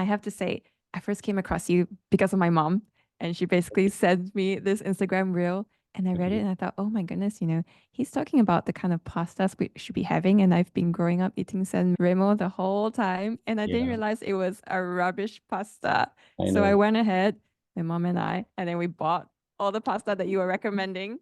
I have to say, I first came across you because of my mom, and she basically sent me this Instagram reel. And I read it Mhm. and I thought, oh my goodness, he's talking about the kind of pastas we should be having. And I've been growing up eating San Remo the whole time. And I didn't Yeah, realize it was a rubbish pasta. I So I know. went ahead, my mom and then we bought all the pasta that you were recommending.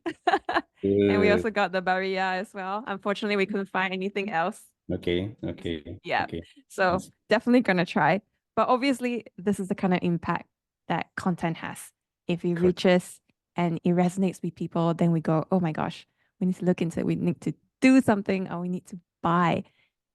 And we Good. also got the barilla as well. Unfortunately, we couldn't find anything else. Okay, okay, Yeah. okay. So That's definitely gonna try. But obviously, this is the kind of impact that content has. If it correct. reaches and it resonates with people, then we go, oh my gosh, we need to look into it. We need to do something or we need to buy.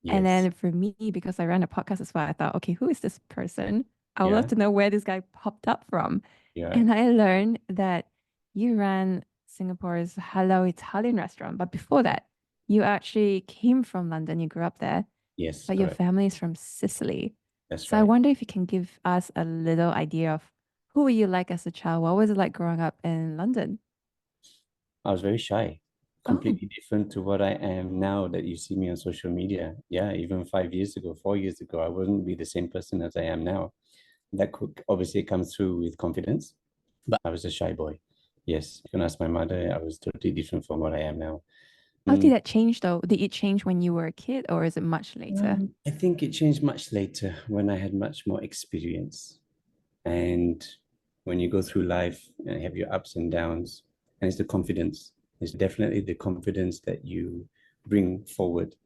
And Yes. then for me, because I ran a podcast as well, I thought, okay, who is this person? I would love Yeah, to know where this guy popped up from. yeah. And I learned that you ran Singapore's halal Italian restaurant. But before that, you actually came from London. You grew up there, Yes, but your correct. family is from Sicily. That's So I right. wonder if you can give us a little idea of who were you like as a child? What was it like growing up in London? I was very shy, Oh, completely different to what I am now that you see me on social media. Yeah, even 5 years ago, 4 years ago, I wouldn't be the same person as I am now. That could obviously comes through with confidence, but I was a shy boy. Yes, you can ask my mother, I was totally different from what I am now. how did Mm, that change though? Did it change when you were a kid or is it much later? I think it changed much later when I had much more experience. And when you go through life and have your ups and downs, and it's the confidence. It's definitely the confidence that you bring forward.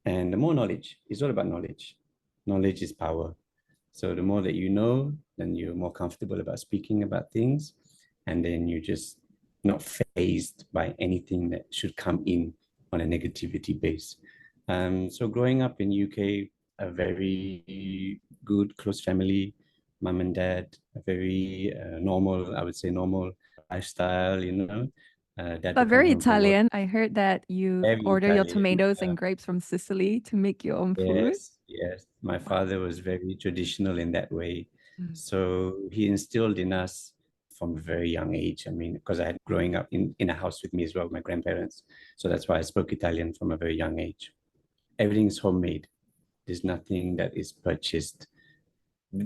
And the more knowledge, it's all about knowledge. Knowledge is power. So the more that you know, then you're more comfortable about speaking about things. And then you're just not fazed by anything that should come in on a negativity base. So growing up in UK, a very good, close family, mom and dad, a very normal, I would say normal lifestyle, dad But would come very home from work, Italian. I heard that you very order your Italian. tomatoes and grapes from Sicily to make your own food. Yes, yes. My Wow. father was very traditional in that way. Mm. So he instilled in us from a very young age. I mean, because I had growing up in a house with me as well, my grandparents. So that's why I spoke Italian from a very young age. Everything is homemade. There's nothing that is purchased.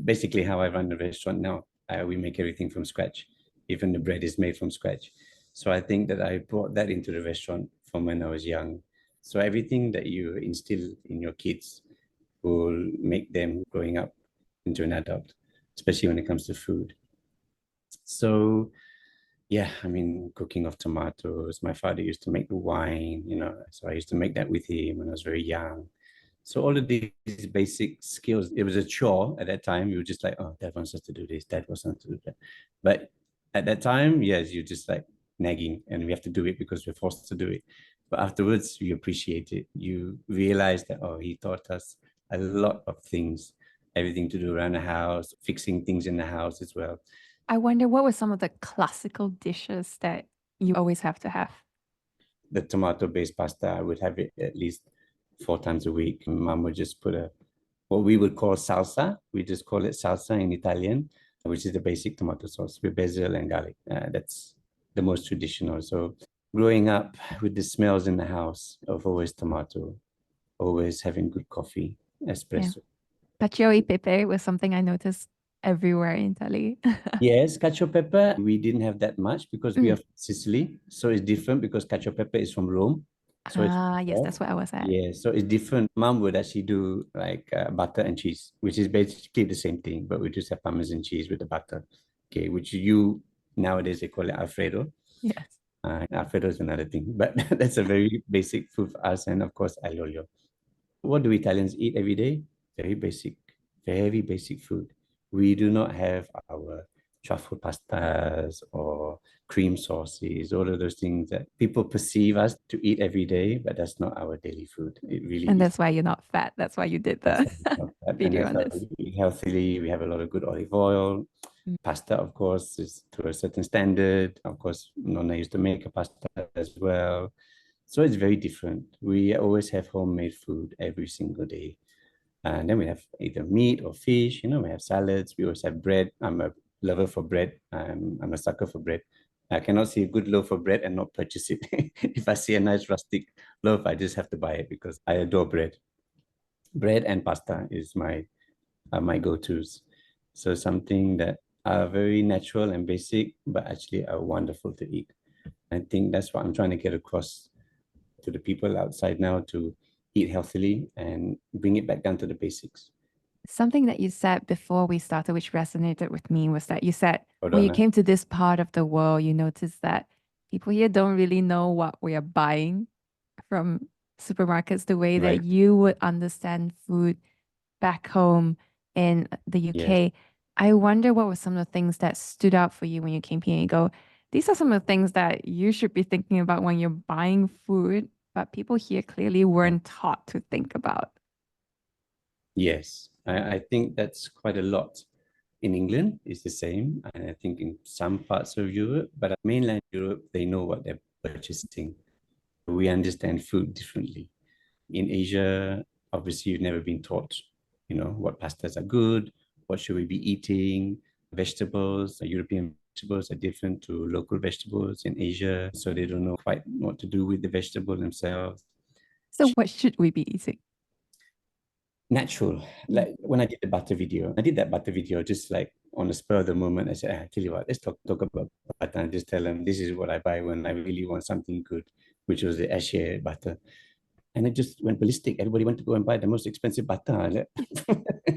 Basically, how I run the restaurant now, we make everything from scratch. Even the bread is made from scratch. So I think that I brought that into the restaurant from when I was young. So everything that you instill in your kids will make them growing up into an adult, especially when it comes to food. So yeah, I mean, cooking of tomatoes. My father used to make the wine, so I used to make that with him when I was very young. So all of these basic skills, it was a chore at that time. You were just like, oh, dad wants us to do this, dad wants us to do that. But at that time, yes, you're just like nagging and we have to do it because we're forced to do it. But afterwards, you appreciate it. You realize that, oh, he taught us a lot of things, everything to do around the house, fixing things in the house as well. I wonder what were some of the classical dishes that you always have to have? The tomato-based pasta, I would have it at least 4 times a week. Mom would just put what we would call salsa. We just call it salsa in Italian, which is the basic tomato sauce with basil and garlic. That's the most traditional. So growing up with the smells in the house of always tomato, always having good coffee, Yeah. espresso. Cacio e pepe was something I noticed everywhere in Italy. Yes, cacio pepper, we didn't have that much because we are Mm. from Sicily. So it's different because cacio pepper is from Rome. So it's Ah, yes, that's where I was at. yeah, so it's different. Mom would actually do like butter and cheese, which is basically the same thing, but we just have Parmesan cheese with the butter. Okay, which you nowadays they call it Alfredo. Yes. Alfredo is another thing, but that's a very basic food for us. And of course, aglio. What do Italians eat every day? Very basic food. We do not have our truffle pastas or cream sauces, all of those things that people perceive us to eat every day, but that's not our daily food. It really And is. that's why you're not fat. That's why you did That's the why it's not that. And video that's on how this. we eat healthily. We have a lot of good olive oil. Mm. Pasta, of course, is to a certain standard. Of course, Nonna used to make a pasta as well. So it's very different. We always have homemade food every single day. And then we have either meat or fish, we have salads. We always have bread. I'm a lover for bread. I'm a sucker for bread. I cannot see a good loaf of bread and not purchase it. If I see a nice rustic loaf, I just have to buy it because I adore bread. Bread and pasta is my go-tos. So something that are very natural and basic, but actually are wonderful to eat. I think that's what I'm trying to get across to the people outside now, to eat healthily and bring it back down to the basics. Something that you said before we started, which resonated with me, was that you said Hold when you on. came to this part of the world, you noticed that people here don't really know what we are buying from supermarkets the way that Right. you would understand food back home in the Yes. UK. I wonder what were some of the things that stood out for you when you came here and you go, these are some of the things that you should be thinking about when you're buying food, but people here clearly Right. weren't taught to think about. Yes. I think that's quite a lot. In England, it's the same. And I think in some parts of Europe, but mainland Europe, they know what they're purchasing. We understand food differently. In Asia, obviously, you've never been taught, what pastas are good, what should we be eating. Vegetables, European vegetables are different to local vegetables in Asia, so they don't know quite what to do with the vegetable themselves. So, what should we be eating? Natural. Mm. Like when I did the butter video, I did that butter video just like on the spur of the moment. I said, tell you what, let's talk about butter and just tell them this is what I buy when I really want something good, which was the SG butter. And it just went ballistic. Everybody went to go and buy the most expensive butter. Like,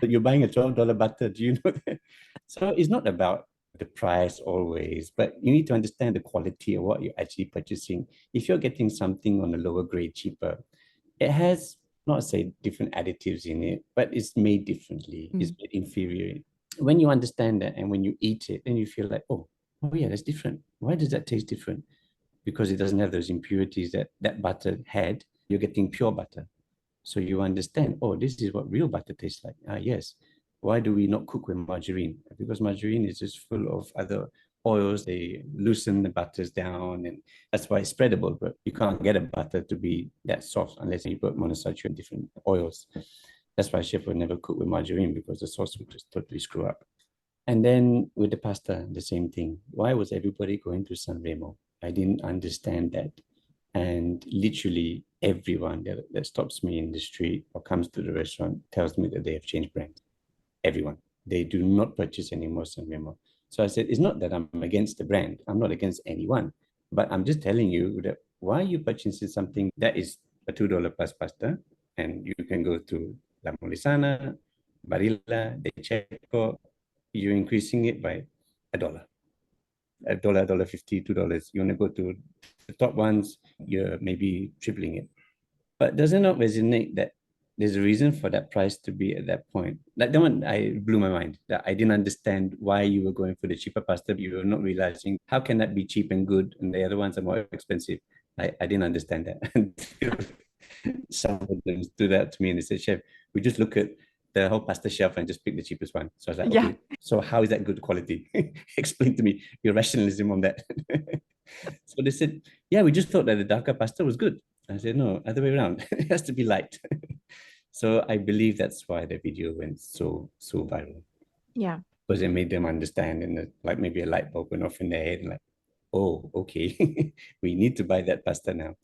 you're buying a $12 butter. Do you know that? So it's not about the price always, but you need to understand the quality of what you're actually purchasing. If you're getting something on a lower grade, cheaper, it has, not say different additives in it, but it's made differently. It's Mm. made inferior. When you understand that and when you eat it, then you feel like, oh yeah, that's different. Why does that taste different? Because it doesn't have those impurities that that butter had. You're getting pure butter. So you understand, oh, this is what real butter tastes like. Yes. Why do we not cook with margarine? Because margarine is just full of other oils. They loosen the butters down, and that's why it's spreadable. But you can't get a butter to be that soft unless you put monosaturated different oils. That's why chef would never cook with margarine, because the sauce would just totally screw up. And then with the pasta, the same thing. Why was everybody going to San Remo? I didn't understand that. And literally everyone that stops me in the street or comes to the restaurant tells me that they have changed brands. Everyone. They do not purchase anymore San Remo. So I said, it's not that I'm against the brand. I'm not against anyone. But I'm just telling you that why are you purchasing something that is a $2 plus pasta, and you can go to La Molisana, Barilla, De Checo, you're increasing it by $1, dollar 50, $2. You want to go to the top ones, you're maybe tripling it. But does it not resonate that there's a reason for that price to be at that point? Like that one, I blew my mind. That I didn't understand why you were going for the cheaper pasta. You were not realizing how can that be cheap and good, and the other ones are more expensive. I didn't understand that until some of them stood out to me and they said, "Chef, we just look at the whole pasta shelf and just pick the cheapest one." So I was like, Yeah. "Okay, so how is that good quality? Explain to me your rationalism on that." So they said, "Yeah, we just thought that the darker pasta was good." I said, "No, other way around. It has to be light." So I believe that's why the video went so viral, Yeah. because it made them understand, and like maybe a light bulb went off in their head, and like, oh, okay, we need to buy that pasta now.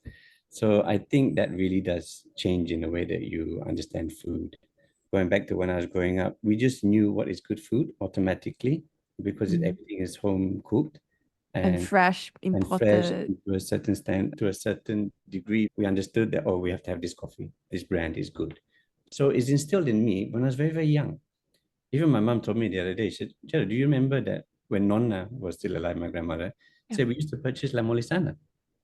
So I think that really does change in the way that you understand food. Going back to when I was growing up, we just knew what is good food automatically, because Mm. everything is home cooked And and fresh, and fresh imported. to a certain stand, to a certain degree. We understood that, oh, we have to have this coffee. This brand is good. So it's instilled in me when I was very, very young. Even my mom told me the other day, she said, Jared, do you remember that when Nonna was still alive, my grandmother, Yeah. said we used to purchase La Molisana?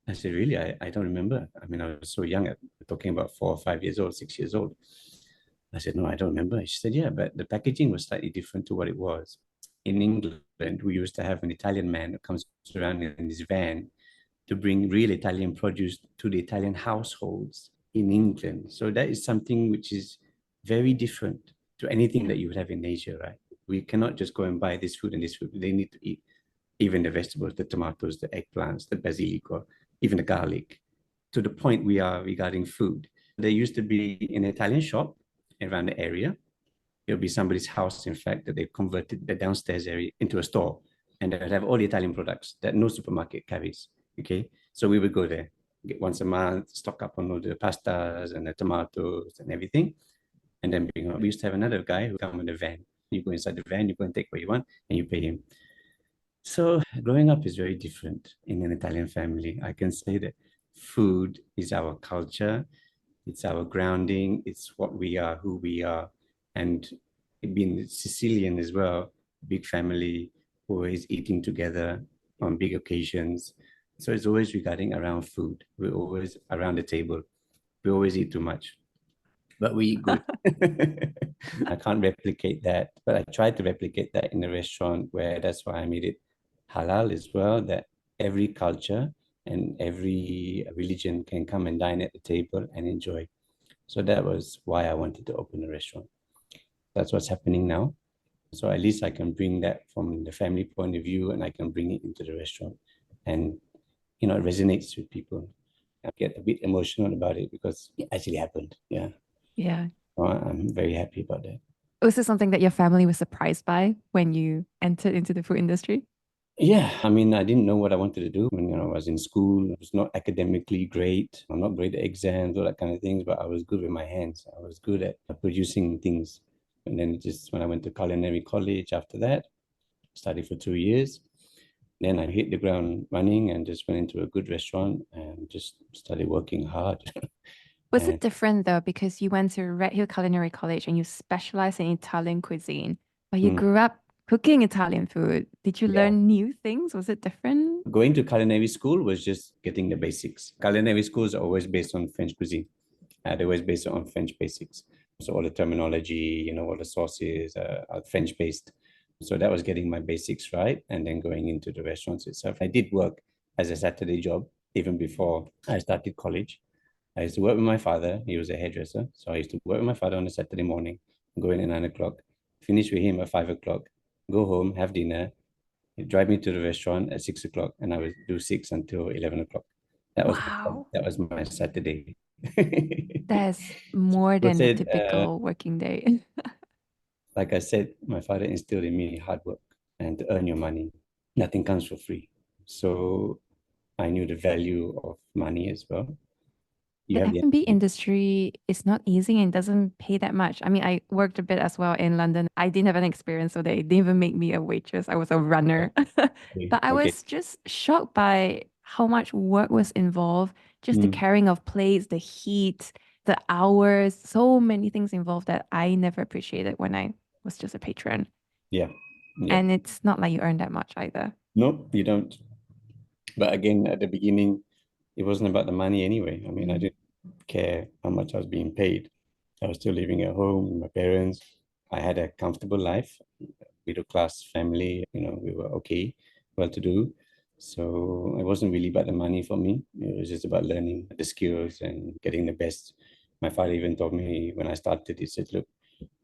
I said, really? I don't remember. I mean, I was so young, talking about 4 or 5 years old, 6 years old. I said, no, I don't remember. She said, yeah, but the packaging was slightly different to what it was. In England, we used to have an Italian man who comes around in his van to bring real Italian produce to the Italian households in England. So that is something which is very different to anything Yeah. that you would have in Asia, right? We cannot just go and buy this food and this food. They need to eat even the vegetables, the tomatoes, the eggplants, the basilico, even the garlic. To the point we are regarding food. There used to be an Italian shop around the area. It'll be somebody's house, in fact, that they converted the downstairs area into a store, and they would have all the Italian products that no supermarket carries. Okay, so we would go there, get once a month, stock up on all the pastas and the tomatoes and everything, and then bring on. We used to have another guy who come in a van. You go inside the van, you go and take what you want, and you pay him. So growing up is very different in an Italian family. I can say that food is our culture, it's our grounding, it's what we are, who we are. And being Sicilian as well, big family, always eating together on big occasions. So it's always regarding around food. We're always around the table. We always eat too much, but we eat good. I can't replicate that, but I tried to replicate that in a restaurant where that's why I made it halal as well, that every culture and every religion can come and dine at the table and enjoy. So that was why I wanted to open a restaurant. That's what's happening now. So at least I can bring that from the family point of view and I can bring it into the restaurant. And, it resonates with people. I get a bit emotional about it because it actually happened. Yeah. Yeah. So I'm very happy about that. Was this something that your family was surprised by when you entered into the food industry? Yeah, I mean, I didn't know what I wanted to do when I was in school. I was not academically great. I'm not great at exams, all that kind of things, but I was good with my hands. I was good at producing things. And then just when I went to culinary college after that, studied for 2 years. Then I hit the ground running and just went into a good restaurant and just started working hard. Was And it different though, because you went to Red Hill Culinary College and you specialized in Italian cuisine, but you mm, grew up cooking Italian food. Did you yeah, learn new things? Was it different? going to culinary school was just getting the basics. Culinary schools are always based on French cuisine. They're always based on French basics. So all the terminology, all the sources are French based. So that was getting my basics right. And then going into the restaurants itself. I did work as a Saturday job even before I started college. I used to work with my father. He was a hairdresser. So I used to work with my father on a Saturday morning, go in at 9 o'clock, finish with him at 5 o'clock, go home, have dinner, he'd drive me to the restaurant at 6 o'clock, and I would do 6 until 11 o'clock. Wow. That was my Saturday. That's more But than a said, typical working day. like I said, my father instilled in me hard work and to earn your money. Nothing comes for free. So I knew the value of money as well. You The have the F&B industry is not easy and doesn't pay that much. I mean, I worked a bit as well in London. I didn't have an experience, so they didn't even make me a waitress. I was a runner. okay. But I Okay. was just shocked by how much work was involved, just the Mm, carrying of plates, the heat, the hours, so many things involved that I never appreciated when I was just a patron. yeah. Yeah. And it's not like you earn that much either. No, you don't. But again, at the beginning, it wasn't about the money anyway. I mean, I Mm. didn't care how much I was being paid. I was still living at home with my parents. I had a comfortable life, middle class family, we were okay, well to do. So it wasn't really about the money for me. It was just about learning the skills and getting the best. My father even told me when I started, he said, look,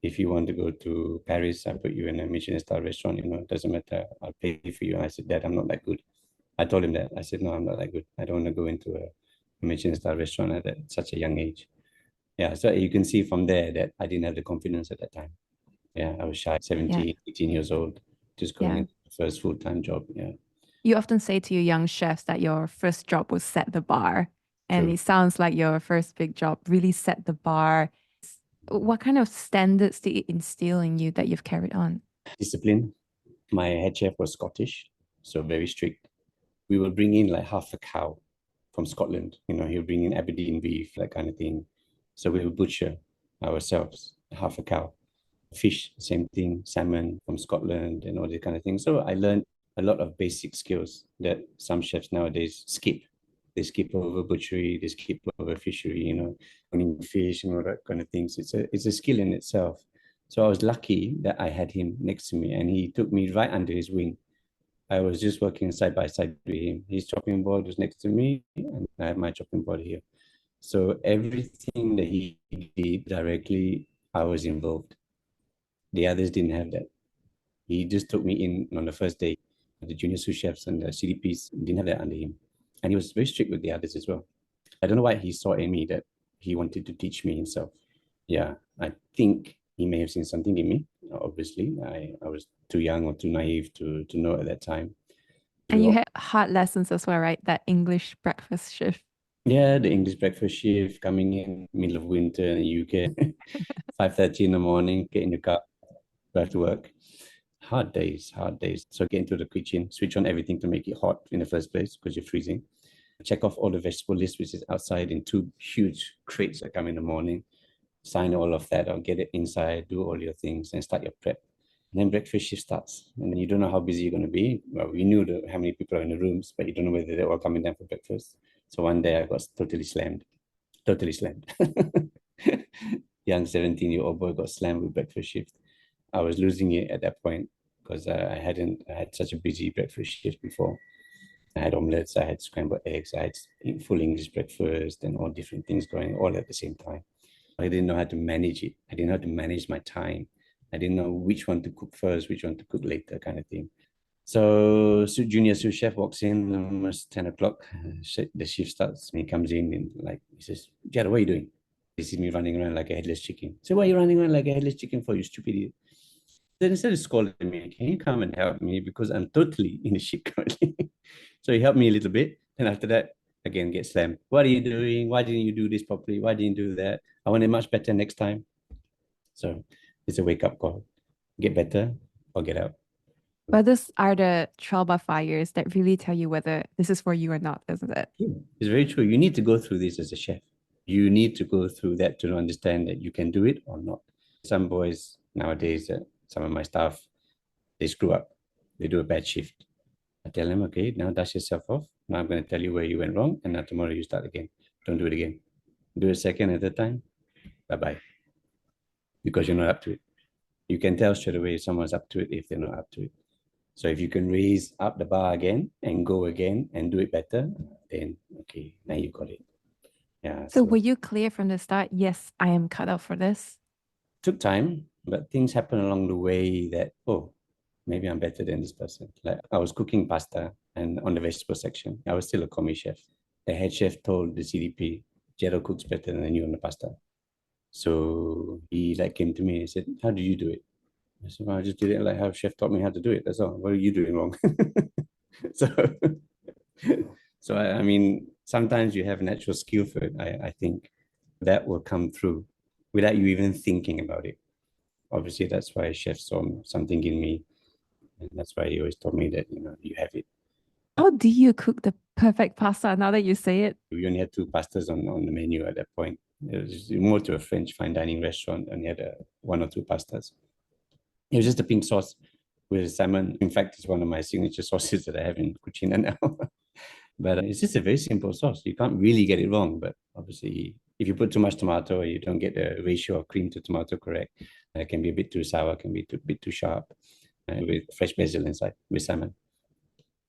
if you want to go to Paris, I put you in a Michelin star restaurant, it doesn't matter. I'll pay for you. And I said, Dad, I'm not that good. I told him that. I said, no, I'm not that good. I don't want to go into a Michelin star restaurant at such a young age. Yeah, so you can see from there that I didn't have the confidence at that time. Yeah, I was shy, Yeah. 17, 18 years old, just going Yeah. into the first full-time job. Yeah, You often say to your young chefs that your first job will set the bar. And true. it sounds like your first big job really set the bar. What kind of standards did it instill in you that you've carried on? Discipline. My head chef was Scottish, so very strict. We will bring in like half a cow from Scotland. He'll bring in Aberdeen beef, that kind of thing. So we will butcher ourselves, half a cow. Fish, same thing, salmon from Scotland and all these kind of things. So I learned a lot of basic skills that some chefs nowadays skip. They skip over butchery, they skip over fishery, owning fish and all that kind of things. It's a skill in itself. So I was lucky that I had him next to me and he took me right under his wing. I was just working side by side with him. His chopping board was next to me and I had my chopping board here. So everything that he did directly, I was involved. The others didn't have that. He just took me in on the first day. The junior sous chefs and the CDPs didn't have that under him. And he was very strict with the others as well. I don't know why he saw in me that he wanted to teach me himself. Yeah, I think he may have seen something in me. Obviously, I was too young or too naive to know at that time. And you had hard lessons as well, right? That English breakfast shift. Yeah, the English breakfast shift coming in middle of winter in the UK, 5:30 in the morning, get in the car, back to work. Hard days, hard days. So get into the kitchen, switch on everything to make it hot in the first place because you're freezing. Check off all the vegetable list, which is outside in two huge crates that come in the morning. Sign all of that or get it inside, do all your things and start your prep. And then breakfast shift starts. And then you don't know how busy you're going to be. Well, we knew how many people are in the rooms, but you don't know whether they're all coming down for breakfast. So one day I got totally slammed. Totally slammed. Young 17-year-old boy got slammed with breakfast shift. I was losing it at that point because I had such a busy breakfast shift before. I had omelets, I had scrambled eggs, I had full English breakfast and all different things going all at the same time. I didn't know how to manage it. I didn't know how to manage my time. I didn't know which one to cook first, which one to cook later, kind of thing. So junior sous chef walks in almost 10 o'clock. The shift starts and he comes in and he says, Gero, what are you doing? He sees me running around like a headless chicken. So why are you running around like a headless chicken for, you stupid idiot? Then instead of scolding me, can you come and help me? Because I'm totally in the shit currently. So he helped me a little bit. And after that, again, get slammed. What are you doing? Why didn't you do this properly? Why didn't you do that? I want it much better next time. So it's a wake-up call. Get better or get out. But these are the trial by fires that really tell you whether this is for you or not, isn't it? It's very true. You need to go through this as a chef. You need to go through that to understand that you can do it or not. Some boys nowadays, some of my staff, they screw up. They do a bad shift. I tell them, okay, now dust yourself off. Now I'm going to tell you where you went wrong. And now tomorrow you start again. Don't do it again. Do it second at a time. Bye-bye. Because you're not up to it. You can tell straight away if someone's up to it if they're not up to it. So if you can raise up the bar again and go again and do it better, then okay, now you got it. Yeah. So were you clear from the start? Yes, I am cut out for this. Took time, but things happen along the way that, oh, maybe I'm better than this person. Like I was cooking pasta and on the vegetable section, I was still a commis chef. The head chef told the CDP, Gero cooks better than you on the pasta. So he came to me and said, how do you do it? I said, well, I just did it like how chef taught me how to do it. That's all. What are you doing wrong? so I mean, sometimes you have natural skill for it. I think that will come through without you even thinking about it. Obviously, that's why chef saw something in me. And that's why he always told me that, you have it. How do you cook the perfect pasta now that you say it? We only had 2 pastas on the menu at that point. It was more to a French fine dining restaurant and had 1 or 2 pastas. It was just a pink sauce with salmon. In fact, it's one of my signature sauces that I have in Kucina now. But it's just a very simple sauce. You can't really get it wrong. But obviously, if you put too much tomato, you don't get the ratio of cream to tomato correct. It can be a bit too sour, can be a bit too sharp. With fresh basil inside, with salmon.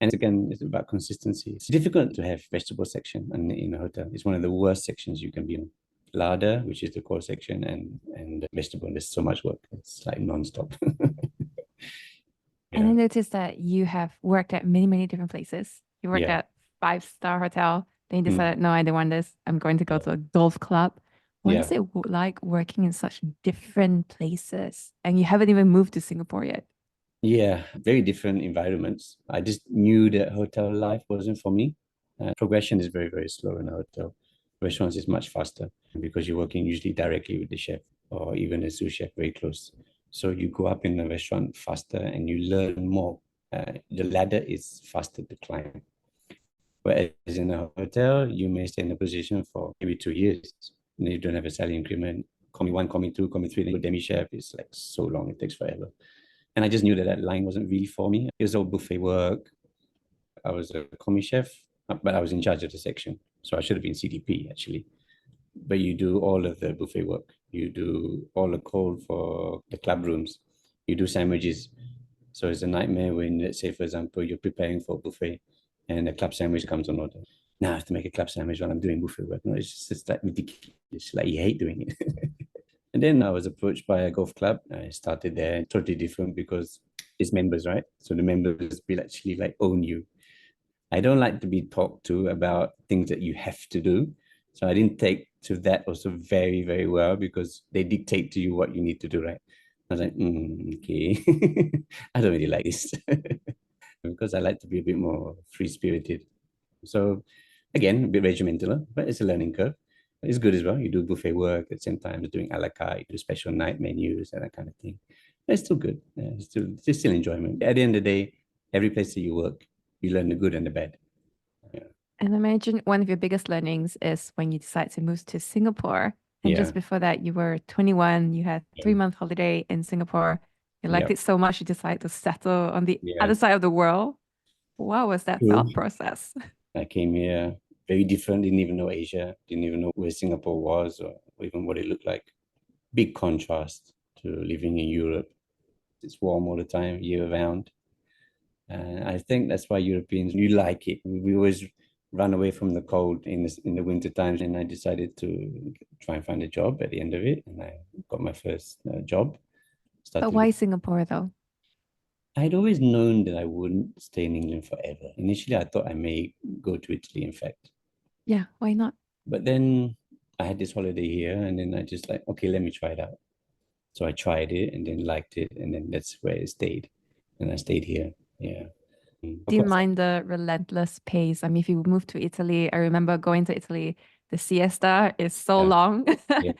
And again, it's about consistency. It's difficult to have vegetable section in a hotel. It's one of the worst sections you can be in. Larder, which is the core section, and vegetable. There's so much work. It's like non-stop. And I noticed that you have worked at many, many different places. You worked at 5-star hotel. Then you decided, no, I don't want this. I'm going to go to a golf club. What is it like working in such different places? And you haven't even moved to Singapore yet. Yeah, very different environments. I just knew that hotel life wasn't for me. Progression is very, very slow in a hotel. Restaurants is much faster because you're working usually directly with the chef or even a sous chef very close. So you go up in the restaurant faster and you learn more. The ladder is faster to climb. Whereas in a hotel, you may stay in a position for maybe 2 years. And you don't have a salary increment. Commis 1, commis 2, commis 3, then you go demi chef. It's like so long, it takes forever. And I just knew that line wasn't really for me. It was all buffet work. I was a commis chef, but I was in charge of the section. So I should have been CDP actually. But you do all of the buffet work. You do all the cold for the club rooms. You do sandwiches. So it's a nightmare when, let's say, for example, you're preparing for a buffet and a club sandwich comes on order. Now I have to make a club sandwich while I'm doing buffet work. No, it's just like ridiculous. Like you hate doing it. And then I was approached by a golf club. I started there, totally different because it's members, right? So the members will actually own you. I don't like to be talked to about things that you have to do. So I didn't take to that also very, very well because they dictate to you what you need to do, right? I was like, okay, I don't really like this because I like to be a bit more free-spirited. So again, a bit regimental, but it's a learning curve. It's good as well. You do buffet work at the same time as doing a la carte, you do special night menus and that kind of thing. It's still good. Yeah, it's still enjoyment. At the end of the day, every place that you work, you learn the good and the bad. Yeah. And imagine one of your biggest learnings is when you decide to move to Singapore. And Yeah. just before that, you were 21, you had 3 month holiday in Singapore. You liked Yep. it so much, you decided to settle on the Yeah. other side of the world. What was that True. thought process? I came here very different, didn't even know Asia, didn't even know where Singapore was or even what it looked like. Big contrast to living in Europe. It's warm all the time, year round. And I think that's why Europeans, you like it. We always run away from the cold in the winter times. And I decided to try and find a job at the end of it. And I got my first job. But Started. why Singapore though? I'd always known that I wouldn't stay in England forever. Initially, I thought I may go to Italy, in fact. Yeah, why not? But then I had this holiday here, and then I just like, okay, let me try it out. So I tried it and then liked it, and then that's where it stayed. And I stayed here. Yeah. Of Do you course. mind the relentless pace? I mean, if you move to Italy, I remember going to Italy, the siesta is so Yeah. long. Yeah.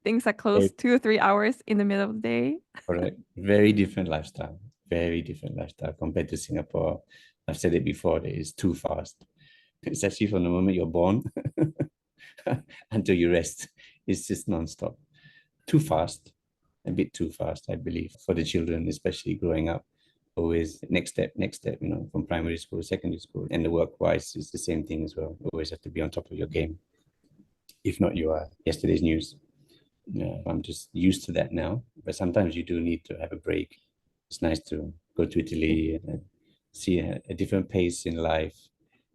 Things are Very closed 2 or 3 hours in the middle of the day. correct. Very different lifestyle. Very different lifestyle compared to Singapore. I've said it before, that it's too fast. It's actually from the moment you're born until you rest. It's just non-stop. Too fast, a bit too fast, I believe, for the children, especially growing up. Always next step, from primary school, secondary school, and the work-wise is the same thing as well. Always have to be on top of your game. If not, you are yesterday's news. Yeah, I'm just used to that now. But sometimes you do need to have a break. It's nice to go to Italy and see a different pace in life.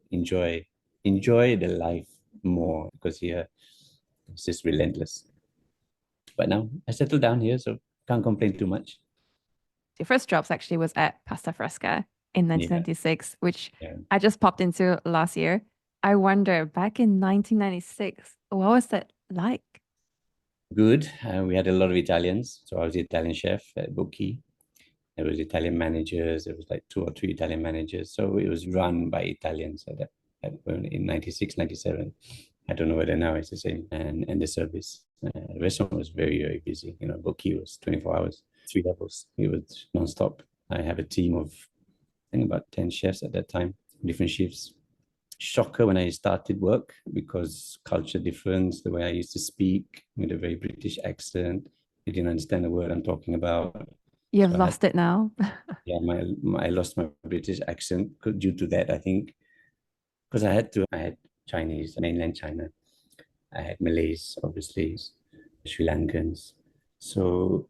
Enjoy, enjoy the life more because here it's just relentless. But now I settled down here, so can't complain too much. Your first jobs actually was at Pasta Fresca in Yeah, 1996, which yeah. I just popped into last year. I wonder, back in 1996, what was that like? Good. We had a lot of Italians, so I was the Italian chef at Bocchi. There was Italian managers. There was like 2 or 3 Italian managers. So it was run by Italians in 96, 97. I don't know whether now it's the same. And the service. The restaurant was very, very busy. Bocchi was 24 hours, 3 levels. It was nonstop. I have a team of, I think, about 10 chefs at that time, different shifts. Shocker when I started work because culture difference, the way I used to speak with a very British accent. They didn't understand the word I'm talking about. You've So I had, lost it now. yeah, I lost my British accent due to that, I think, because I had Chinese, mainland China. I had Malays, obviously, Sri Lankans. So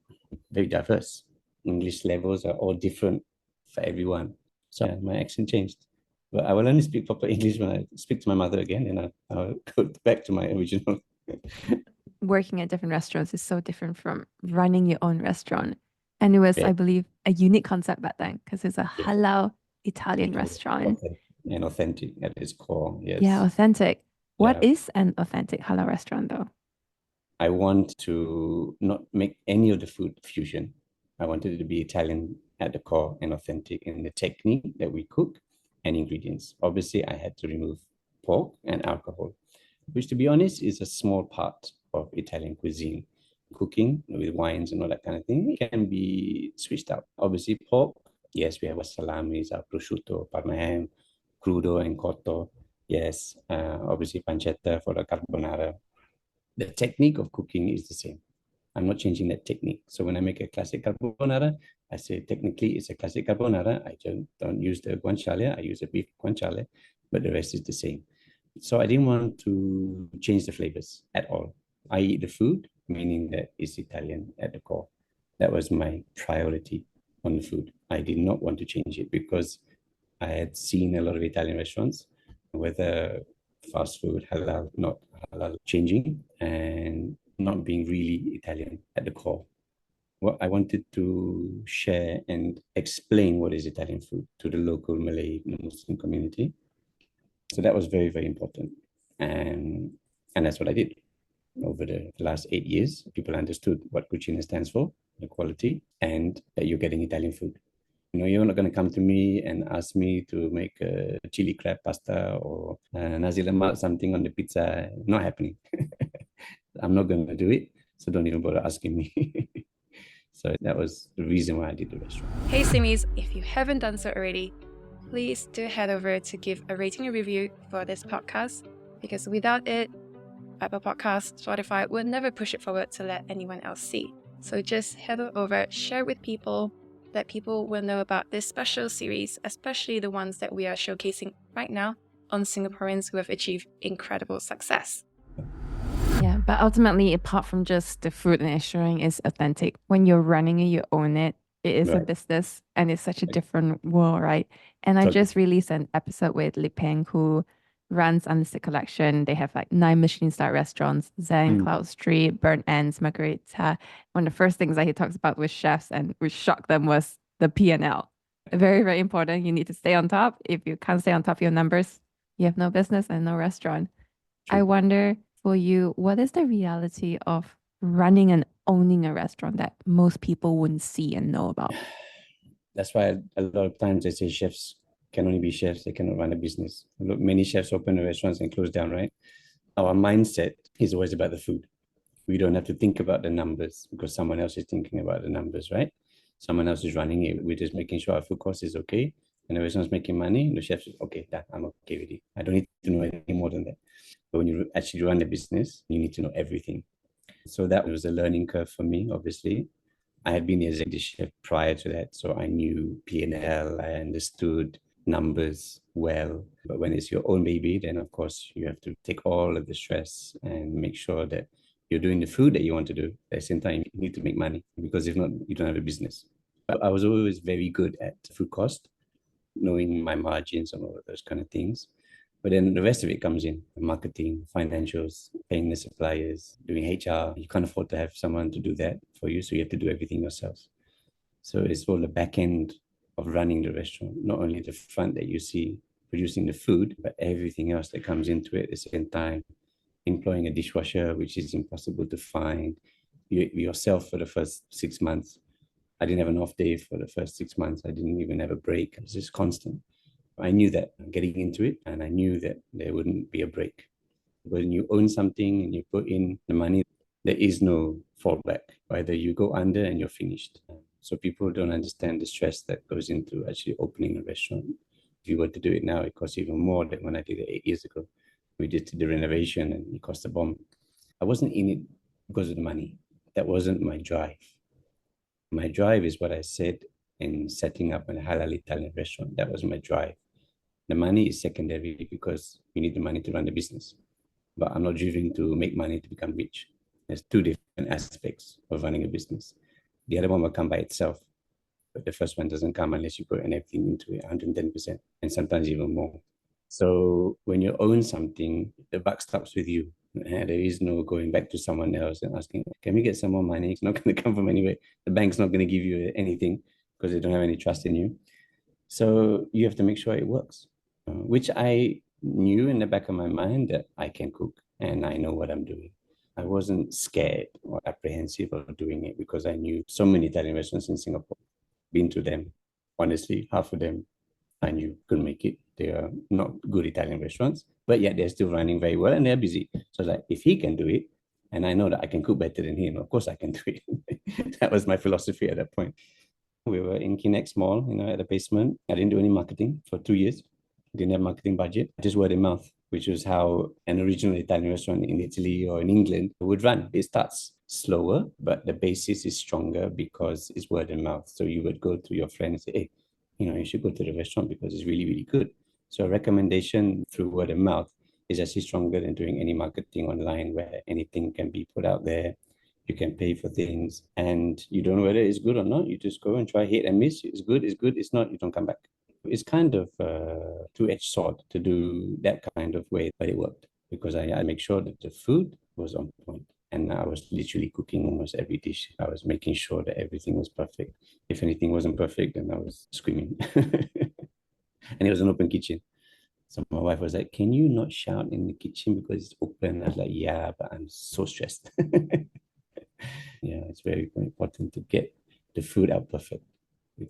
very diverse. English levels are all different for everyone. So yeah, my accent changed. But I will only speak proper English when I speak to my mother again, and I'll go back to my original. Working at different restaurants is so different from running your own restaurant. And it was, Yeah, I believe, a unique concept back then because it's a yeah, halal Italian restaurant. and authentic at its core. Yeah, Yes. authentic. What Yeah. is an authentic halal restaurant though? I want to not make any of the food fusion. I wanted it to be Italian at the core and authentic in the technique that we cook and ingredients. Obviously, I had to remove pork and alcohol, which, to be honest, is a small part of Italian cuisine. Cooking with wines and all that kind of thing can be switched out. Obviously, pork, yes, we have our salamis, our prosciutto, parma ham, crudo, and cotto. Yes, obviously pancetta for the carbonara. The technique of cooking is the same. I'm not changing that technique. So when I make a classic carbonara, I say technically it's a classic carbonara. I don't use the guanciale. I use a beef guanciale, but the rest is the same. So I didn't want to change the flavors at all. I eat the food, meaning that it's Italian at the core. That was my priority on the food. I did not want to change it because I had seen a lot of Italian restaurants, whether fast food, halal, not halal, changing and not being really Italian at the core. What I wanted to share and explain what is Italian food to the local Malay Muslim community. So that was very, very important. And that's what I did. Over the last 8 years, people understood what Cucina stands for, the quality, and that you're getting Italian food. You're not going to come to me and ask me to make a chili crab pasta or nasi lemak, something on the pizza. Not happening. I'm not going to do it. So don't even bother asking me. So that was the reason why I did the restaurant. Hey Simis, if you haven't done so already, please do head over to give a rating and review for this podcast, because without it, Apple Podcasts, Spotify would never push it forward to let anyone else see. So just head over, share with people, let people will know about this special series, especially the ones that we are showcasing right now on Singaporeans who have achieved incredible success. Yeah, but ultimately, apart from just the food and ensuring is authentic, when you're running it, you own it. It is a business and it's such a different world, right? And I just released an episode with Li Peng, who runs Unlisted Collection. They have like 9 Michelin-star restaurants, Zen, Cloud Street, Burnt Ends, Margarita. One of the first things that he talks about with chefs and which shocked them was the P&L. Very, very important. You need to stay on top. If you can't stay on top of your numbers, you have no business and no restaurant. I wonder for you, what is the reality of running and owning a restaurant that most people wouldn't see and know about? That's why a lot of times they say chefs can only be chefs, they cannot run a business. Look, many chefs open the restaurants and close down, right? Our mindset is always about the food. We don't have to think about the numbers because someone else is thinking about the numbers, right? Someone else is running it. We're just making sure our food cost is okay. And the restaurant's making money. The chef's okay, done. I'm okay with it. I don't need to know any more than that. But when you actually run the business, you need to know everything. So that was a learning curve for me, obviously. I had been the executive chef prior to that, so I knew P&L, I understood numbers well. But when it's your own baby, then of course you have to take all of the stress and make sure that you're doing the food that you want to do. At the same time, you need to make money because if not, you don't have a business. But I was always very good at food cost, knowing my margins and all of those kind of things. But then the rest of it comes in: marketing, financials, paying the suppliers, doing HR. You can't afford to have someone to do that for you, so you have to do everything yourself. So it's all the back end of running the restaurant, not only the front that you see producing the food, but everything else that comes into it at the same time. Employing a dishwasher, which is impossible to find. Yourself for the first 6 months. I didn't have an off day for the first 6 months. I didn't even have a break. It was just constant. I knew that getting into it, and I knew that there wouldn't be a break. When you own something and you put in the money, there is no fallback. Either you go under and you're finished. So people don't understand the stress that goes into actually opening a restaurant. If you were to do it now, it costs even more than when I did it 8 years ago. We did the renovation and it cost a bomb. I wasn't in it because of the money. That wasn't my drive. My drive is what I said in setting up a halal Italian restaurant. That was my drive. The money is secondary because you need the money to run the business. But I'm not driven to make money to become rich. There's 2 different aspects of running a business. The other one will come by itself, but the first one doesn't come unless you put everything into it, 110%, and sometimes even more. So when you own something, the buck stops with you. There is no going back to someone else and asking, can we get some more money? It's not going to come from anywhere. The bank's not going to give you anything because they don't have any trust in you. So you have to make sure it works, which I knew in the back of my mind that I can cook and I know what I'm doing. I wasn't scared or apprehensive of doing it because I knew so many Italian restaurants in Singapore. Been to them. Honestly, half of them I knew couldn't make it. They are not good Italian restaurants, but yet they're still running very well and they're busy. So like, if he can do it, and I know that I can cook better than him, of course I can do it. That was my philosophy at that point. We were in Kinex Mall, at the basement. I didn't do any marketing for 2 years. Didn't have marketing budget, just word of mouth, which was how an original Italian restaurant in Italy or in England would run. It starts slower, but the basis is stronger because it's word of mouth. So you would go to your friend and say, hey, you should go to the restaurant because it's really, really good. So a recommendation through word of mouth is actually stronger than doing any marketing online where anything can be put out there. You can pay for things and you don't know whether it's good or not. You just go and try, hit and miss. It's good, it's good. It's not, you don't come back. It's kind of a two-edged sword to do that kind of way, but it worked because I make sure that the food was on point. And I was literally cooking almost every dish. I was making sure that everything was perfect. If anything wasn't perfect, then I was screaming. And it was an open kitchen. So my wife was like, can you not shout in the kitchen because it's open? I was like, yeah, but I'm so stressed. Yeah, it's very, very important to get the food out perfect.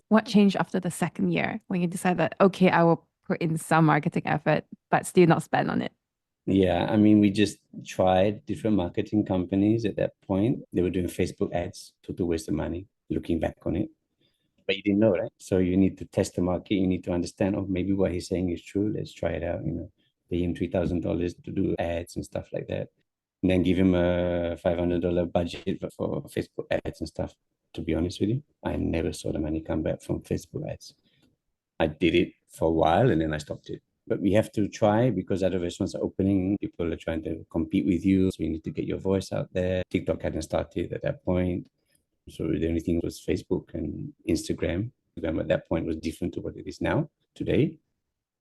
What changed after the second year when you decided, okay, I will put in some marketing effort, but still not spend on it? Yeah, I mean, we just tried different marketing companies at that point. They were doing Facebook ads, total waste of money. looking back on it. But you didn't know, right? So you need to test the market. You need to understand, oh, maybe what he's saying is true. Let's try it out, pay him $3,000 to do ads and stuff like that. And then give him a $500 budget for Facebook ads and stuff. To be honest with you, I never saw the money come back from Facebook ads. I did it for a while and then I stopped it. But we have to try because other restaurants are opening. People are trying to compete with you. So you need to get your voice out there. TikTok hadn't started at that point. So the only thing was Facebook and Instagram. Instagram at that point was different to what it is now, today.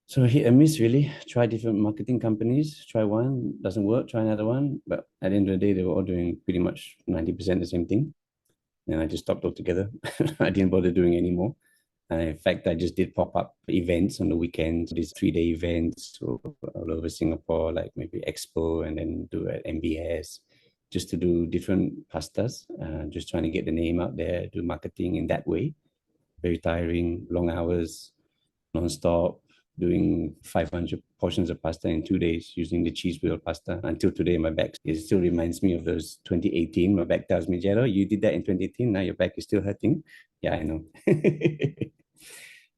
So hit and miss, really. Try different marketing companies. Try one, doesn't work, try another one. But at the end of the day, they were all doing pretty much 90% the same thing. And I just stopped altogether. I didn't bother doing anymore. In fact, I just did pop-up events on the weekends, these 3-day events all over Singapore, like maybe Expo and then do at MBS, just to do different pastas, just trying to get the name out there, do marketing in that way. Very tiring, long hours, non-stop, doing 500 portions of pasta in 2 days using the cheese wheel pasta. Until today, my back, it still reminds me of those 2018. My back tells me, Gero, you did that in 2018, now your back is still hurting. Yeah, I know.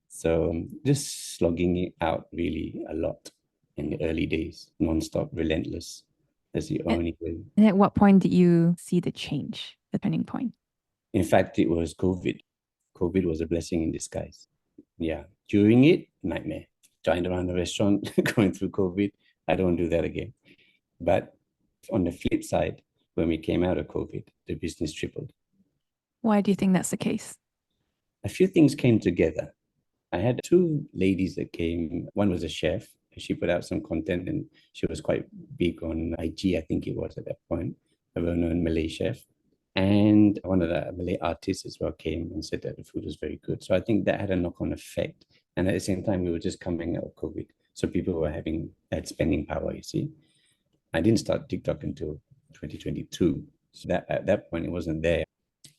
So just slogging it out really a lot in the early days, non-stop, relentless. That's the only way. And at what point did you see the change, the turning point? In fact, it was COVID. COVID was a blessing in disguise. Yeah. During it, nightmare. Trying to run a restaurant, going through COVID. I don't do that again. But on the flip side, when we came out of COVID, the business tripled. Why do you think that's the case? A few things came together. I had 2 ladies that came. One was a chef. She put out some content and she was quite big on IG, I think it was at that point, a well-known Malay chef. And one of the Malay artists as well came and said that the food was very good. So I think that had a knock-on effect. And at the same time, we were just coming out of COVID. So people had spending power, you see. I didn't start TikTok until 2022. So that at that point, it wasn't there.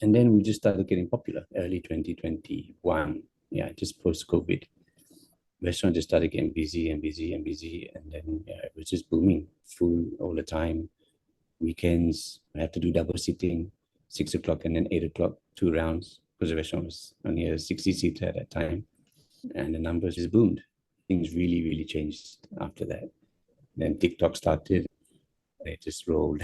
And then we just started getting popular early 2021. Yeah, just post-COVID. Restaurants just started getting busy and busy and busy. And then it was just booming. Food all the time. Weekends, I had to do double sitting, 6 o'clock and then 8 o'clock, 2 rounds, because the restaurant was only a 60-seater at that time. And the numbers just boomed. Things really, really changed after that. Then TikTok started. It just rolled.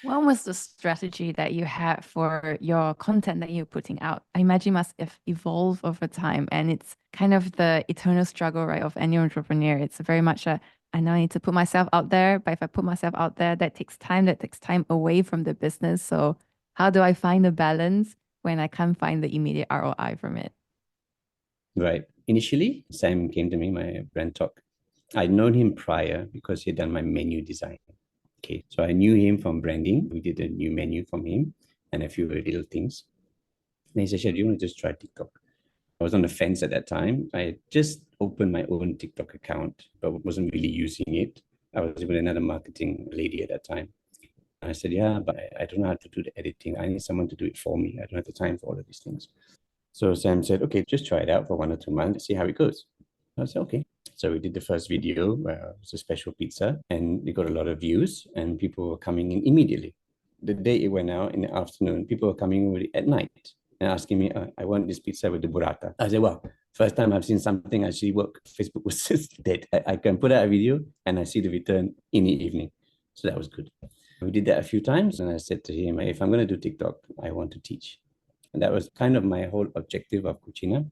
What was the strategy that you had for your content that you're putting out? I imagine must evolve over time, and it's kind of the eternal struggle, right, of any entrepreneur. It's very much I know I need to put myself out there, but if I put myself out there, that takes time away from the business. So how do I find the balance when I can't find the immediate ROI from it? Right. Initially, Sam came to me, my brand talk. I'd known him prior because he'd done my menu design. Okay, so I knew him from branding. We did a new menu from him and a few little things. And he said, "Chef, do you want to just try TikTok?" I was on the fence at that time. I just opened my own TikTok account, but wasn't really using it. I was with another marketing lady at that time. I said, "Yeah, but I don't know how to do the editing. I need someone to do it for me. I don't have the time for all of these things." So Sam said, "Okay, just try it out for 1 or 2 months, see how it goes." I said, "Okay." So we did the first video where it was a special pizza and it got a lot of views and people were coming in immediately. The day it went out in the afternoon, people were coming in at night and asking me, "I want this pizza with the burrata." I said, "Well, first time I've seen something actually work." Facebook was just dead. I can put out a video and I see the return in the evening. So that was good. We did that a few times and I said to him, "If I'm going to do TikTok, I want to teach." And that was kind of my whole objective of Kucina,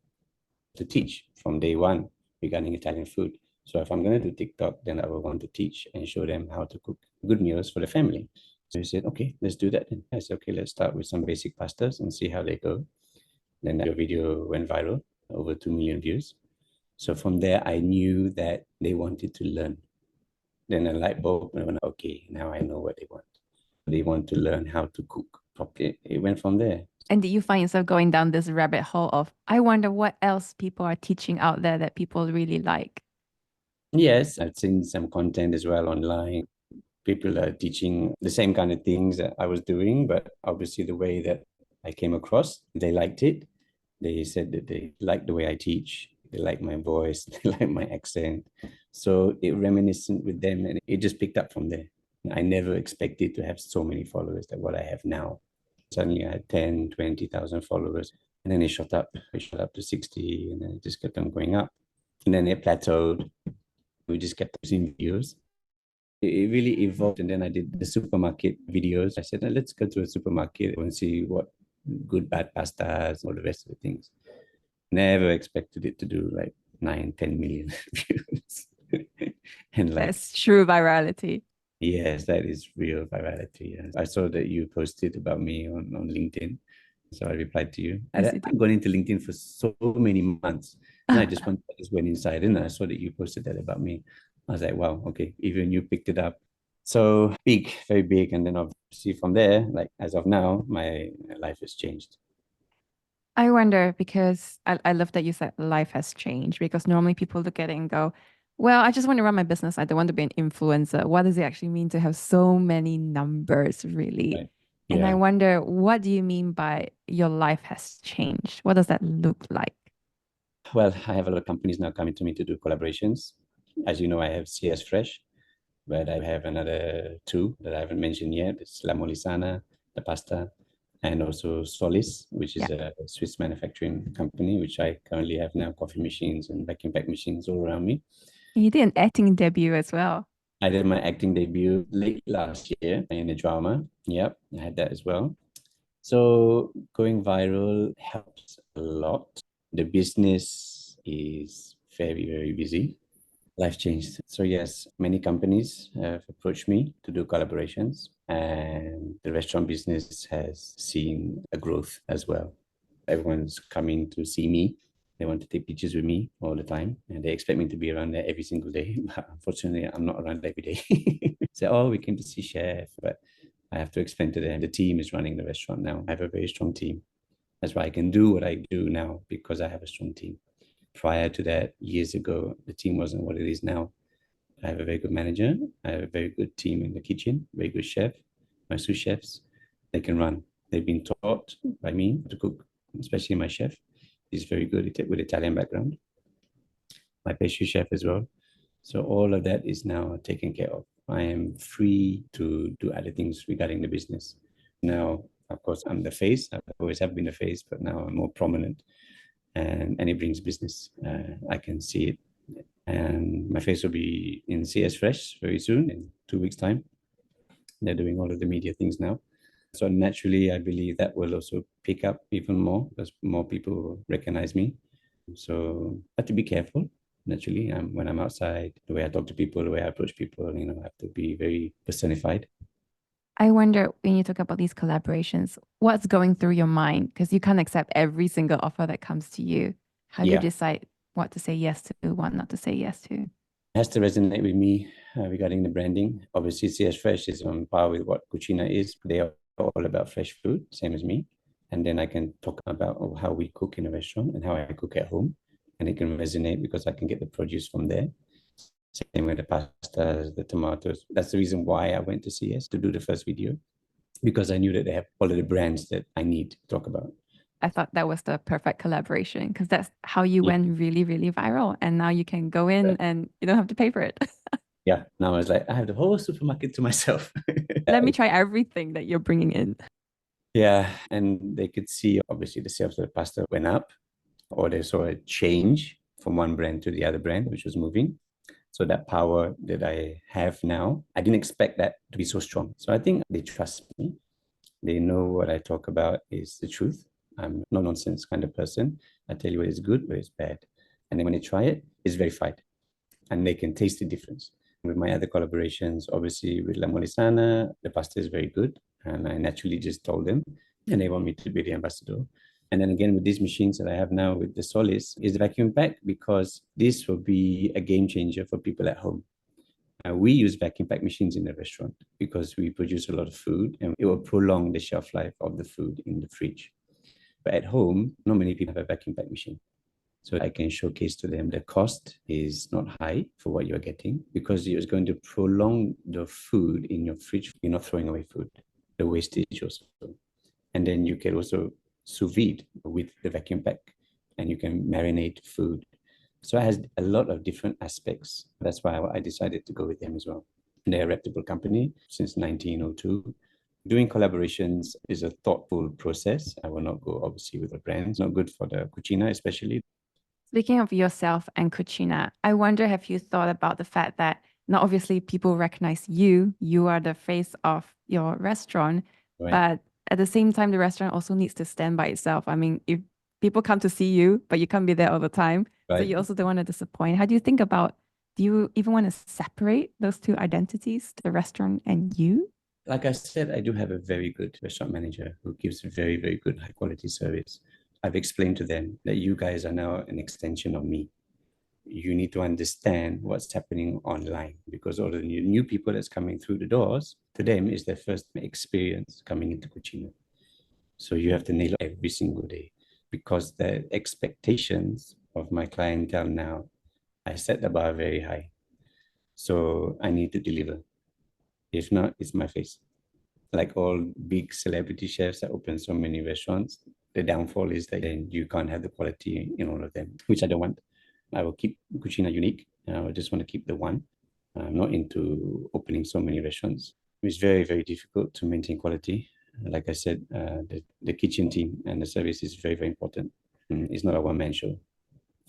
to teach from day one regarding Italian food. So if I'm going to do TikTok, then I will want to teach and show them how to cook good meals for the family. So he said, "Okay, let's do that." And I said, "Okay, let's start with some basic pastas and see how they go." Then the video went viral, over 2 million views. So from there, I knew that they wanted to learn. Then a light bulb went, okay, now I know what they want. They want to learn how to cook properly. It went from there. And did you find yourself going down this rabbit hole of, I wonder what else people are teaching out there that people really like? Yes, I've seen some content as well online. People are teaching the same kind of things that I was doing, but obviously the way that I came across, they liked it. They said that they like the way I teach. They like my voice. They like my accent. So it reminiscent with them and it just picked up from there. I never expected to have so many followers than what I have now. Suddenly I had 10, 20,000 followers. And then it shot up. It shot up to 60, and then it just kept on going up. And then it plateaued. We just kept posting videos. It really evolved. And then I did the supermarket videos. I said, let's go to a supermarket and see what good, bad pastas, all the rest of the things. Never expected it to do like 9, 10 million views. And like, That's true virality. yes, that is real virality. Yes. I saw that you posted about me on LinkedIn. So I replied to you. Yes, you I've did. gone into LinkedIn for so many months. And I just went inside and I saw that you posted that about me. I was like, wow, okay, even you picked it up. So big, very big. And then obviously from there, like as of now, my life has changed. I wonder because I love that you said life has changed because normally people look at it and go, well, I just want to run my business. I don't want to be an influencer. What does it actually mean to have so many numbers, really? Right. And I Yeah. wonder, what do you mean by your life has changed? What does that look like? Well, I have a lot of companies now coming to me to do collaborations. As you know, I have CS Fresh, but I have another two that I haven't mentioned yet. It's La Molisana, the pasta, and also Solis, which Yeah. is a Swiss manufacturing company, which I currently have now coffee machines and vacuum pack machines all around me. You did an acting debut as well. I did my acting debut late last year in a drama. Yep, I had that as well. So going viral helps a lot. The business is very, very busy. Life changed. So yes, many companies have approached me to do collaborations, and the restaurant business has seen a growth as well. Everyone's coming to see me. They want to take pictures with me all the time, and they expect me to be around there every single day. But unfortunately, I'm not around every day. Say, oh, we came to see chef, but I have to explain to them the team is running the restaurant now. I have a very strong team. That's why I can do what I do now because I have a strong team. Prior to that, years ago, the team wasn't what it is now. I have a very good manager. I have a very good team in the kitchen, very good chef, my sous chefs. They can run. They've been taught by me to cook, especially my chef. He's very good with Italian background. My pastry chef as well. So all of that is now taken care of. I am free to do other things regarding the business. Now, of course, I'm the face. I always have been the face, but now I'm more prominent, and it brings business. I can see it, and my face will be in CS Fresh very soon in 2 weeks' time. They're doing all of the media things now. So naturally, I believe that will also pick up even more because more people recognize me. So I have to be careful. Naturally, when I'm outside, the way I talk to people, the way I approach people, I have to be very personified. I wonder when you talk about these collaborations, what's going through your mind? Because you can't accept every single offer that comes to you. How do you Yeah, decide what to say yes to, what not to say yes to? it has to resonate with me regarding the branding. Obviously, CS Fresh is on par with what Kucina is. They are all about fresh food, same as me. And then I can talk about how we cook in a restaurant and how I cook at home. And it can resonate because I can get the produce from there. Same with the pastas, the tomatoes. That's the reason why I went to CS to do the first video because I knew that they have all of the brands that I need to talk about. I thought that was the perfect collaboration because that's how you Yeah. went really, really viral. And now you can go in and you don't have to pay for it. Yeah. Now I was like, I have the whole supermarket to myself. Let me try everything that you're bringing in. Yeah. And they could see obviously the sales of the pasta went up, or they saw a change from one brand to the other brand, which was moving. So that power that I have now, I didn't expect that to be so strong. So I think they trust me. They know what I talk about is the truth. I'm no nonsense kind of person. I tell you what is good, what is bad. And then when they try it, it's verified and they can taste the difference. With my other collaborations, obviously with La Molisana, the pasta is very good. And I naturally just told them, and they want me to be the ambassador. And then again, with these machines that I have now with the Solis, is the vacuum pack because this will be a game changer for people at home. We use vacuum pack machines in the restaurant because we produce a lot of food and it will prolong the shelf life of the food in the fridge. But at home, not many people have a vacuum pack machine. So I can showcase to them the cost is not high for what you're getting because it's going to prolong the food in your fridge. You're not throwing away food, the wastage also. And then you can also sous vide with the vacuum pack and you can marinate food. So it has a lot of different aspects. That's why I decided to go with them as well. They're a reputable company since 1902. Doing collaborations is a thoughtful process. I will not go obviously with the brands, not good for the Kucina especially. Speaking of yourself and Kucina, I wonder, have you thought about the fact that not obviously people recognize you, you are the face of your restaurant, Right. but at the same time, the restaurant also needs to stand by itself. I mean, if people come to see you, but you can't be there all the time, so Right. you also don't want to disappoint. How do you think about, do you even want to separate those two identities, the restaurant and you? Like I said, I do have a very good restaurant manager who gives very, very good high quality service. I've explained to them that you guys are now an extension of me. You need to understand what's happening online, because all the new people that's coming through the doors, to them is their first experience coming into Cucina. So you have to nail it every single day, because the expectations of my clientele now, I set the bar very high. So I need to deliver. If not, it's my face. Like all big celebrity chefs that open so many restaurants, the downfall is that then you can't have the quality in all of them, which I don't want. I will keep Cucina unique. I just want to keep the one. I'm not into opening so many restaurants. It's very, very difficult to maintain quality. Like I said, the kitchen team and the service is very, very important. It's not a one-man show.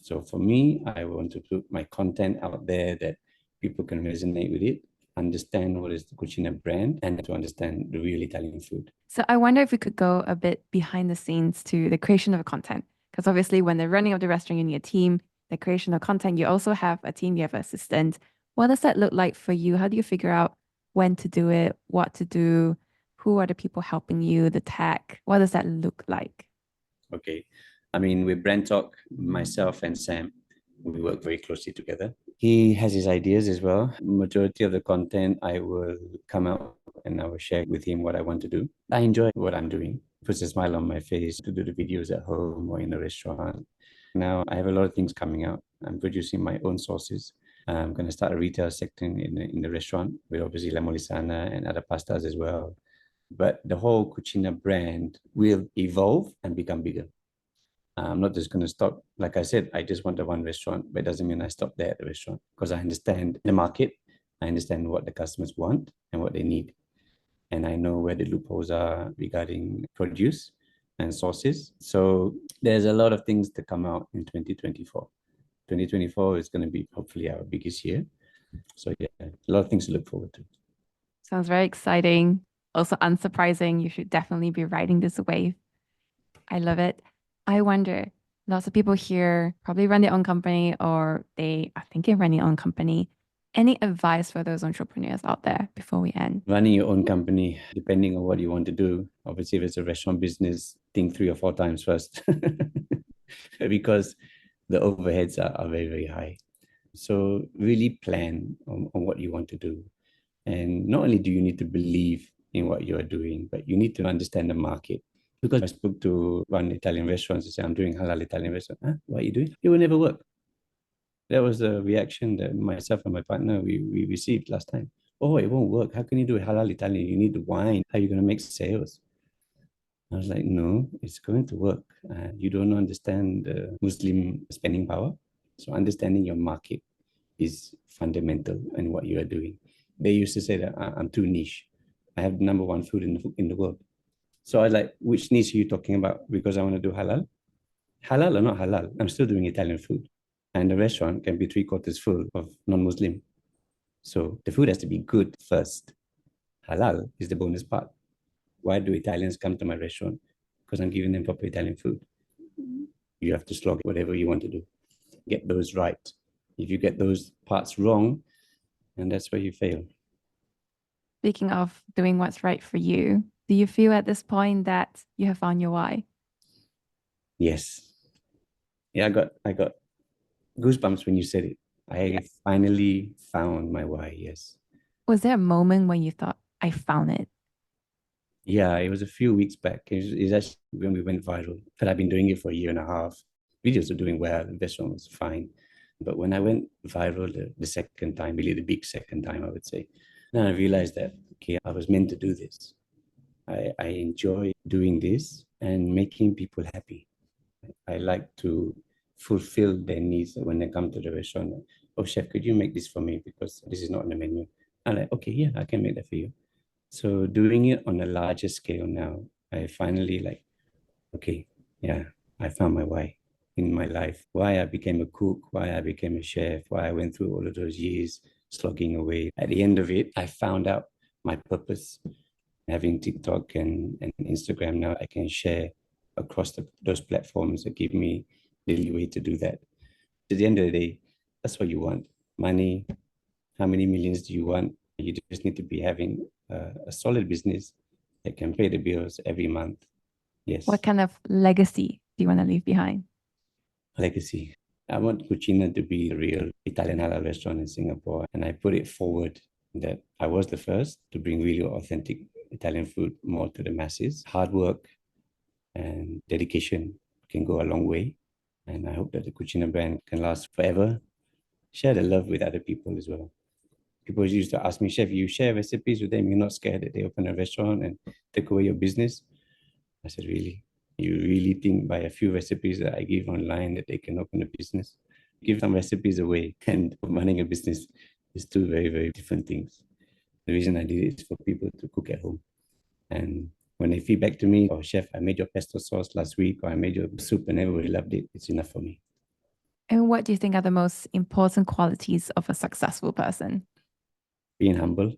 So for me, I want to put my content out there that people can resonate with it, understand what is the Cucina brand, and to understand the real Italian food. So I wonder if we could go a bit behind the scenes to the creation of content. Because obviously, when the running of the restaurant, you need a team. The creation of content, you also have a team, you have an assistant. What does that look like for you? How do you figure out when to do it, what to do? Who are the people helping you, the tech? What does that look like? Okay. I mean, with Brand Talk, myself and Sam, we work very closely together. He has his ideas as well. Majority of the content I will come out and I will share with him what I want to do. I enjoy what I'm doing. It puts a smile on my face to do the videos at home or in the restaurant. Now I have a lot of things coming out. I'm producing my own sauces. I'm going to start a retail sector in the restaurant with obviously La Molisana and other pastas as well. But the whole Cucina brand will evolve and become bigger. I'm not just going to stop. Like I said, I just want the one restaurant, but it doesn't mean I stop there at the restaurant, because I understand the market. I understand what the customers want and what they need. And I know where the loopholes are regarding produce and sources. So there's a lot of things to come out in 2024. 2024 is going to be hopefully our biggest year. So yeah, a lot of things to look forward to. Sounds very exciting. Also unsurprising. You should definitely be riding this wave. I love it. I wonder, lots of people here probably run their own company or they are thinking of running their own company. Any advice for those entrepreneurs out there before we end? Running your own company, depending on what you want to do. Obviously, if it's a restaurant business, think 3 or 4 times first because the overheads are very, very high. So really plan on what you want to do. And not only do you need to believe in what you are doing, but you need to understand the market. Because I spoke to one Italian restaurant and said, I'm doing halal Italian restaurant. Huh? What are you doing? It will never work. That was the reaction that myself and my partner, we received last time. Oh, it won't work. How can you do a halal Italian? You need the wine. How are you going to make sales? I was like, no, it's going to work. You don't understand the Muslim spending power. So understanding your market is fundamental in what you are doing. They used to say that I'm too niche. I have the number one food in the world. So I was like, which niche are you talking about? Because I want to do halal. Halal or not halal, I'm still doing Italian food. And the restaurant can be 3/4 full of non-Muslim. So the food has to be good first. Halal is the bonus part. Why do Italians come to my restaurant? Because I'm giving them proper Italian food. You have to slog whatever you want to do. Get those right. If you get those parts wrong, and that's where you fail. Speaking of doing what's right for you, do you feel at this point that you have found your why? Yes. Yeah, I got goosebumps when you said it. I Yes. finally found my why. Yes. Was there a moment when you thought, I found it? Yeah, it was a few weeks back. It's actually when we went viral. But I've been doing it for a year and a half. Videos are doing well. The restaurant was fine. But when I went viral the second time, really the big second time, I would say, then I realized that, okay, I was meant to do this. I enjoy doing this and making people happy. I like to fulfill their needs when they come to the restaurant. Oh, chef, could you make this for me? Because this is not on the menu. I'm like, okay, yeah, I can make that for you. So doing it on a larger scale now, I finally like, okay, yeah, I found my why in my life, why I became a cook, why I became a chef, why I went through all of those years slogging away. At the end of it, I found out my purpose. Having TikTok and Instagram now, I can share across those platforms that give me the leeway to do that. At the end of the day, that's what you want. Money, how many millions do you want? You just need to be having a solid business that can pay the bills every month. Yes. What kind of legacy do you want to leave behind? Legacy. I want Cucina to be a real Italian halal restaurant in Singapore. And I put it forward that I was the first to bring really authentic Italian food more to the masses. Hard work and dedication can go a long way. And I hope that the Cucina brand can last forever. Share the love with other people as well. People used to ask me, Chef, you share recipes with them, you're not scared that they open a restaurant and take away your business? I said, really? You really think by a few recipes that I give online that they can open a business? Give some recipes away and running a business is two very, very different things. The reason I did it is for people to cook at home. And when they feedback to me, oh, Chef, I made your pesto sauce last week, or I made your soup and everybody loved it, it's enough for me. And what do you think are the most important qualities of a successful person? Being humble,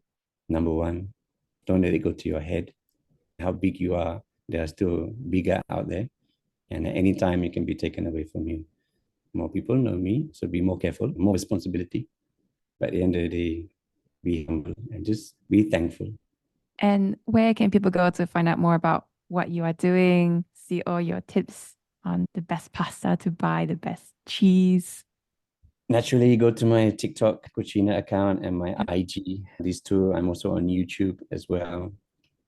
number one. Don't let it go to your head. How big you are, there are still bigger out there. And at any time, it can be taken away from you. More people know me, so be more careful, more responsibility. But at the end of the day, be humble and just be thankful. And where can people go to find out more about what you are doing, see all your tips on the best pasta to buy, the best cheese? Naturally, go to my TikTok Kucina account and my Yep. IG. These two, I'm also on YouTube as well.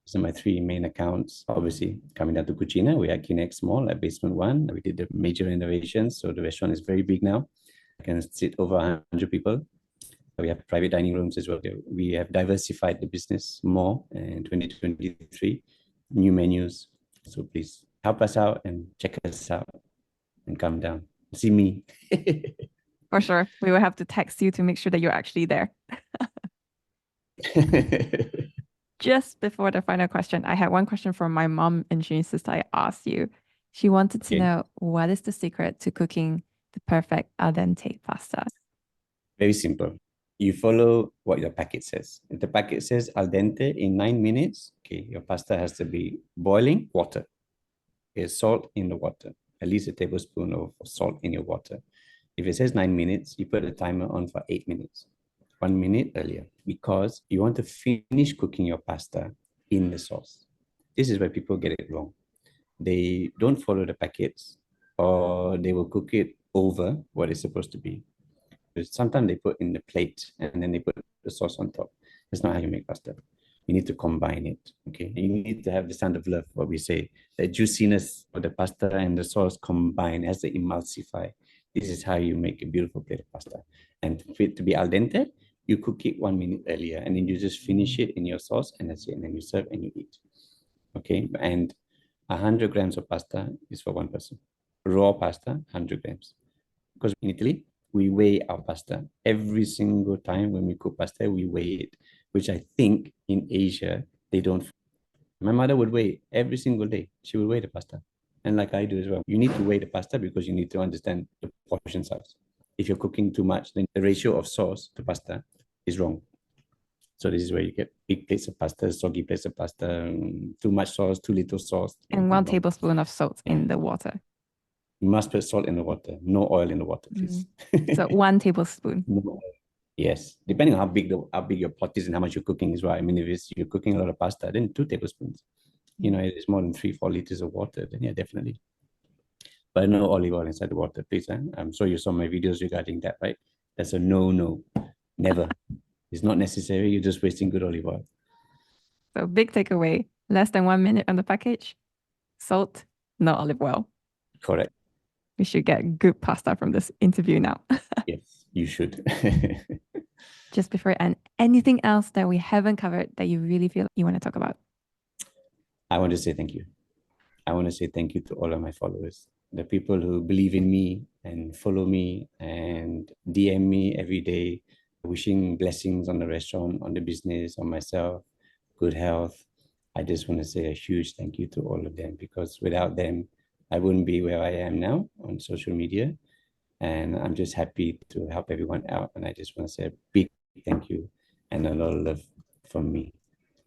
These are my three main accounts. Obviously, coming down to Kucina, we're at Kinex Mall at Basement 1. We did the major renovations, so the restaurant is very big now. I can sit over 100 people. We have private dining rooms as well. We have diversified the business more in 2023, new menus. So please help us out and check us out and come down. See me. For sure. We will have to text you to make sure that you're actually there. Just before the final question, I had one question from my mom, and she insisted I asked you. She wanted to know, what is the secret to cooking the perfect al dente pasta? Very simple. You follow what your packet says. If the packet says al dente in 9 minutes, okay, your pasta has to be boiling water. There's salt in the water, at least a tablespoon of salt in your water. If it says 9 minutes, you put a timer on for 8 minutes, 1 minute earlier, because you want to finish cooking your pasta in the sauce. This is where people get it wrong. They don't follow the packets, or they will cook it over what it's supposed to be. Sometimes they put in the plate and then they put the sauce on top. That's not how you make pasta. You need to combine it. Okay. You need to have the sound of love, what we say. The juiciness of the pasta and the sauce combine as they emulsify. This is how you make a beautiful plate of pasta. And for it to be al dente, you cook it 1 minute earlier and then you just finish it in your sauce and that's it. And then you serve and you eat. Okay. And 100 grams of pasta is for one person. Raw pasta, 100 grams. Because in Italy, we weigh our pasta. Every single time when we cook pasta, we weigh it, which I think in Asia, they don't. My mother would weigh every single day. She would weigh the pasta. And like I do as well. You need to weigh the pasta because you need to understand the portion size. If you're cooking too much, then the ratio of sauce to pasta is wrong. So this is where you get big plates of pasta, soggy plates of pasta, too much sauce, too little sauce. And 1 tablespoon of salt in the water. You must put salt in the water, no oil in the water, please. So 1 tablespoon. No. Yes, depending on how big your pot is and how much you're cooking as well. I mean, if you're cooking a lot of pasta, then 2 tablespoons. You know, it's more than 3-4 liters of water. Then yeah, definitely. But no olive oil inside the water, please. I'm sure you saw my videos regarding that, right? That's a no. Never. It's not necessary. You're just wasting good olive oil. So big takeaway: less than 1 minute on the package. Salt, no olive oil. Correct. We should get good pasta from this interview now. Yes, you should. Just before, and anything else that we haven't covered that you really feel you want to talk about? I want to say thank you. I want to say thank you to all of my followers, the people who believe in me and follow me and DM me every day, wishing blessings on the restaurant, on the business, on myself. good health. I just want to say a huge thank you to all of them, because without them, I wouldn't be where I am now on social media. And I'm just happy to help everyone out. And I just want to say a big thank you and a lot of love from me.